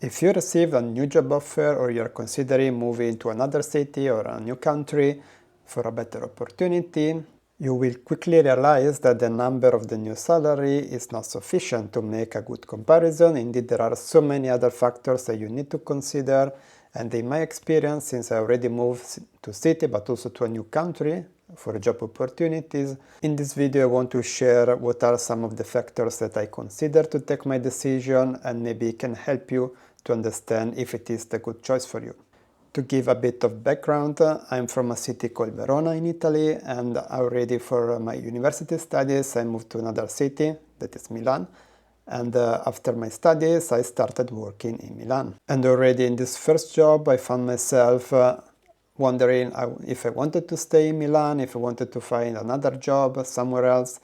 If you receive a new job offer or you're considering moving to another city or a new country for a better opportunity, you will quickly realize that the number of the new salary is not sufficient to make a good comparison. Indeed, there are so many other factors that you need to consider. And in my experience, since I already moved to city but also to a new country for job opportunities, in this video I want to share what are some of the factors that I consider to take my decision, and maybe it can help you to understand if it is the good choice for you. To give a bit of background, I'm from a city called Verona in Italy, and already for my university studies I moved to another city, that is Milan. And after my studies I started working in Milan. And already in this first job I found myself wondering if I wanted to stay in Milan, if I wanted to find another job somewhere else.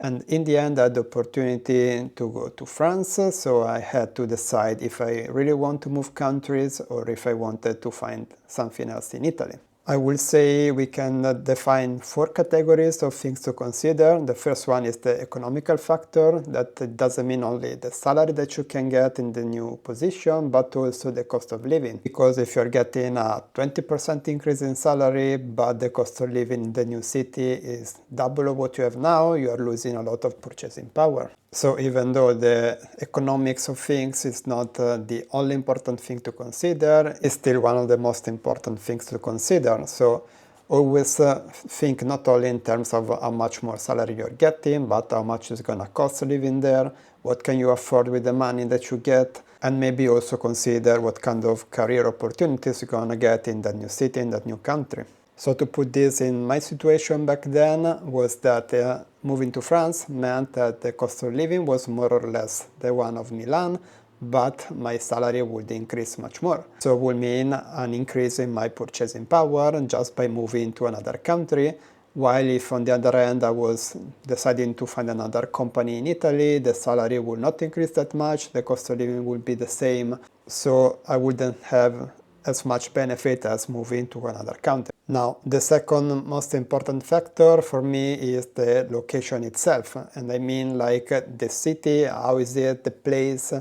And in the end I had the opportunity to go to France, so I had to decide if I really want to move countries or if I wanted to find something else in Italy. I will say we can define 4 categories of things to consider. The first one is the economical factor. That doesn't mean only the salary that you can get in the new position, but also the cost of living. Because if you're getting a 20% increase in salary, but the cost of living in the new city is double of what you have now, you are losing a lot of purchasing power. So even though the economics of things is not the only important thing to consider, it's still one of the most important things to consider. So always think not only in terms of how much more salary you're getting, but how much is going to cost living there, what can you afford with the money that you get, and maybe also consider what kind of career opportunities you're going to get in that new city, in that new country. So to put this in my situation back then was that moving to France meant that the cost of living was more or less the one of Milan, but my salary would increase much more. So it would mean an increase in my purchasing power just by moving to another country, while if on the other hand I was deciding to find another company in Italy, the salary would not increase that much, the cost of living would be the same, so I wouldn't have as much benefit as moving to another country. Now, the second most important factor for me is the location itself, and I mean like the city, how is it, the place.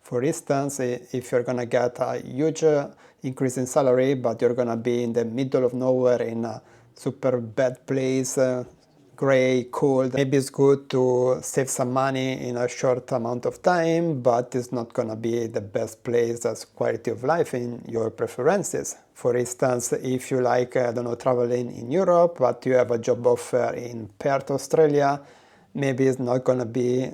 For instance, if you're gonna get a huge increase in salary, but you're gonna be in the middle of nowhere in a super bad place, gray, cold, maybe it's good to save some money in a short amount of time, but it's not gonna be the best place as quality of life in your preferences. For instance, if you like, I don't know, traveling in Europe, but you have a job offer in Perth, Australia, maybe it's not gonna be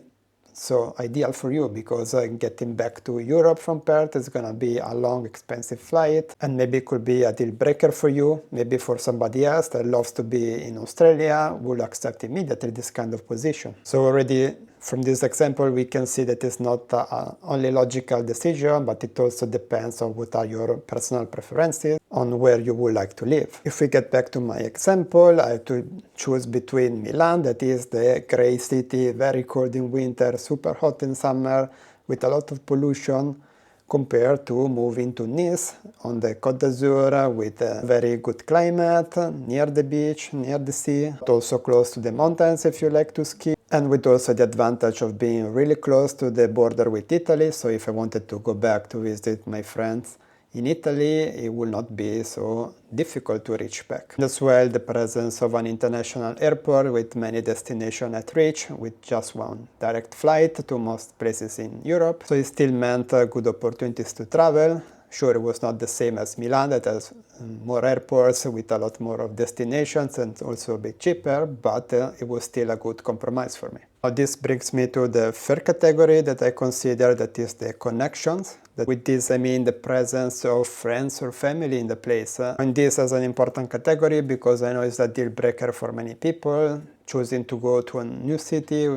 so ideal for you, because getting back to Europe from Perth is going to be a long, expensive flight, and maybe it could be a deal breaker for you. Maybe for somebody else that loves to be in Australia will accept immediately this kind of position. So already from this example we can see that it's not only logical decision, but it also depends on what are your personal preferences on where you would like to live. If we get back to my example, I have to choose between Milan, that is the grey city, very cold in winter, super hot in summer, with a lot of pollution, compared to moving to Nice on the Côte d'Azur with a very good climate, near the beach, near the sea, but also close to the mountains if you like to ski, and with also the advantage of being really close to the border with Italy. So if I wanted to go back to visit my friends in Italy, it will not be so difficult to reach back. As well, the presence of an international airport with many destinations at reach, with just one direct flight to most places in Europe. So it still meant good opportunities to travel. Sure, it was not the same as Milan, that has more airports with a lot more of destinations and also a bit cheaper, but it was still a good compromise for me. Now this brings me to the third category that I consider, that is the connections. With this I mean the presence of friends or family in the place. And this as an important category because I know it's a deal breaker for many people. Choosing to go to a new city,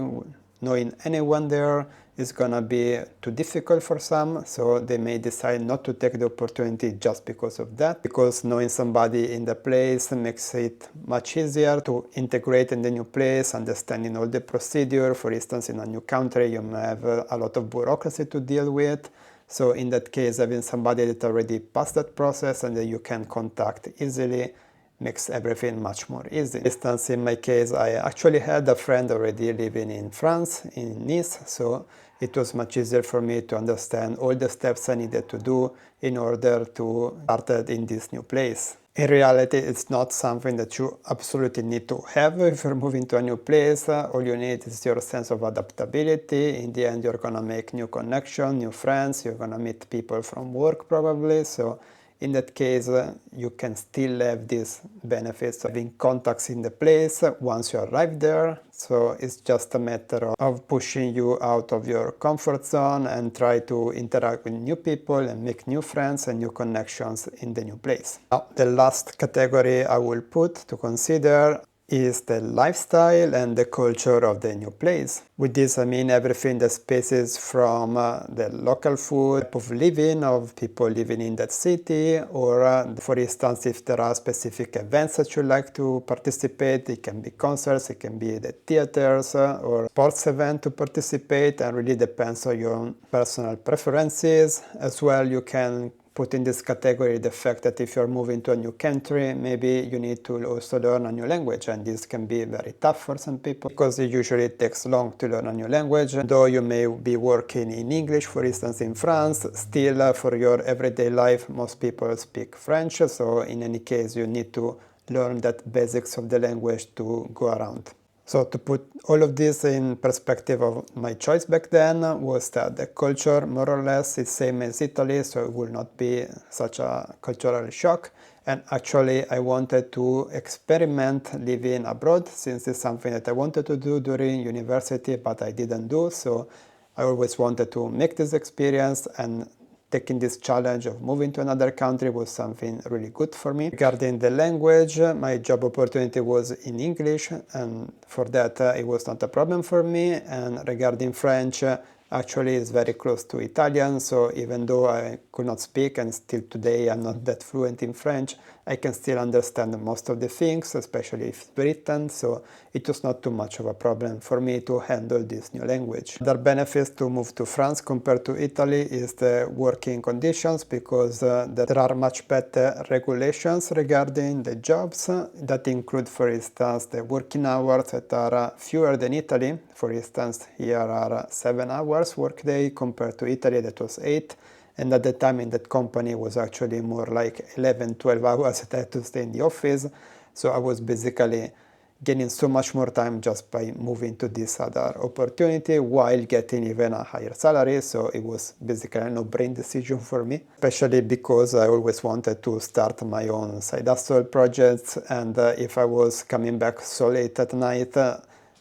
knowing anyone there, is gonna be too difficult for some, so they may decide not to take the opportunity just because of that, because knowing somebody in the place makes it much easier to integrate in the new place, understanding all the procedure. For instance, in a new country you may have a lot of bureaucracy to deal with, so in that case having somebody that already passed that process and that you can contact easily makes everything much more easy. For instance, in my case, I actually had a friend already living in France, in Nice, so it was much easier for me to understand all the steps I needed to do in order to start in this new place. In reality, it's not something that you absolutely need to have if you're moving to a new place. All you need is your sense of adaptability. In the end, you're gonna make new connections, new friends, you're gonna meet people from work probably. So in that case, you can still have these benefits of having contacts in the place once you arrive there. So it's just a matter of pushing you out of your comfort zone and try to interact with new people and make new friends and new connections in the new place. Now, the last category I will put to consider is the lifestyle and the culture of the new place. With this I mean everything that spaces from the local food, type of living of people living in that city, or for instance if there are specific events that you like to participate, it can be concerts, it can be the theaters or sports event to participate, and really depends on your own personal preferences. As well, you can put in this category the fact that if you're moving to a new country, maybe you need to also learn a new language, and this can be very tough for some people because it usually takes long to learn a new language. Though you may be working in English, for instance in France, still for your everyday life most people speak French, so in any case you need to learn that basics of the language to go around. So to put all of this in perspective of my choice back then was that the culture more or less is same as Italy, so it will not be such a cultural shock. And actually I wanted to experiment living abroad, since it's something that I wanted to do during university but I didn't do. So I always wanted to make this experience, and taking this challenge of moving to another country was something really good for me. Regarding the language, my job opportunity was in English, and for that it was not a problem for me. And regarding French, actually it's very close to Italian, so even though I could not speak, and still today I'm not that fluent in French, I can still understand most of the things, especially if it's written, so it was not too much of a problem for me to handle this new language. Other benefits to move to France compared to Italy is the working conditions, because there are much better regulations regarding the jobs that include, for instance, the working hours that are fewer than Italy. For instance, here are 7 hours workday compared to Italy that was 8. And at the time in that company was actually more like 11, 12 hours that I had to stay in the office. So I was basically gaining so much more time just by moving to this other opportunity while getting even a higher salary. So it was basically a no-brain decision for me, especially because I always wanted to start my own side hustle projects. And if I was coming back so late at night,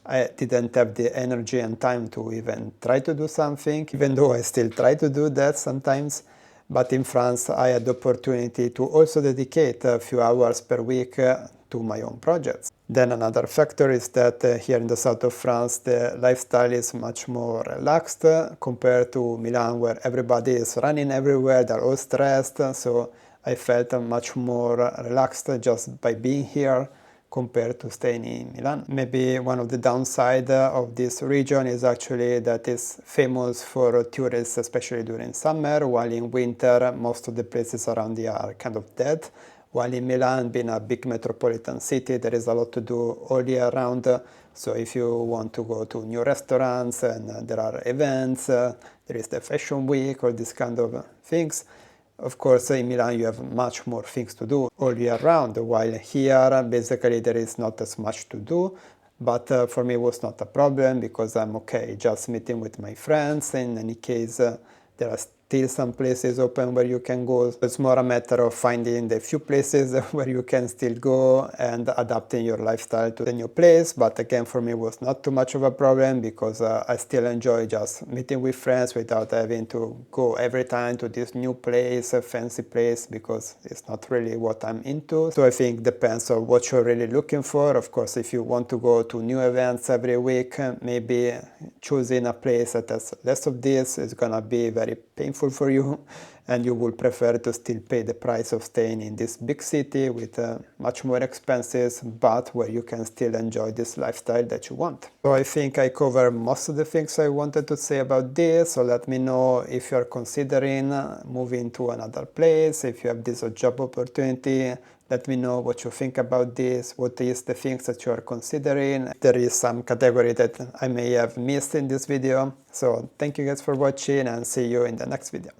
I didn't have the energy and time to even try to do something, even though I still try to do that sometimes. But in France, I had the opportunity to also dedicate a few hours per week to my own projects. Then another factor is that here in the south of France, the lifestyle is much more relaxed compared to Milan, where everybody is running everywhere, they're all stressed. So I felt much more relaxed just by being here compared to staying in Milan. Maybe one of the downsides of this region is actually that it's famous for tourists, especially during summer, while in winter most of the places around here are kind of dead. While in Milan, being a big metropolitan city, there is a lot to do all year round. So if you want to go to new restaurants and there are events, there is the fashion week, all these kind of things. Of course, in Milan you have much more things to do all year round, while here basically there is not as much to do. But for me it was not a problem, because I'm okay just meeting with my friends. In any case, there are still some places open where you can go. It's more a matter of finding the few places where you can still go and adapting your lifestyle to the new place. But again, for me it was not too much of a problem, because I still enjoy just meeting with friends without having to go every time to this new place, a fancy place, because it's not really what I'm into. So I think it depends on what you're really looking for. Of course, if you want to go to new events every week, maybe choosing a place that has less of this is gonna be very painful for you, and you will prefer to still pay the price of staying in this big city with much more expenses, but where you can still enjoy this lifestyle that you want. So I think I covered most of the things I wanted to say about this. So let me know if you're considering moving to another place, if you have this job opportunity Let me know what you think about this, what is the things that you are considering. If there is some category that I may have missed in this video. So thank you guys for watching and see you in the next video.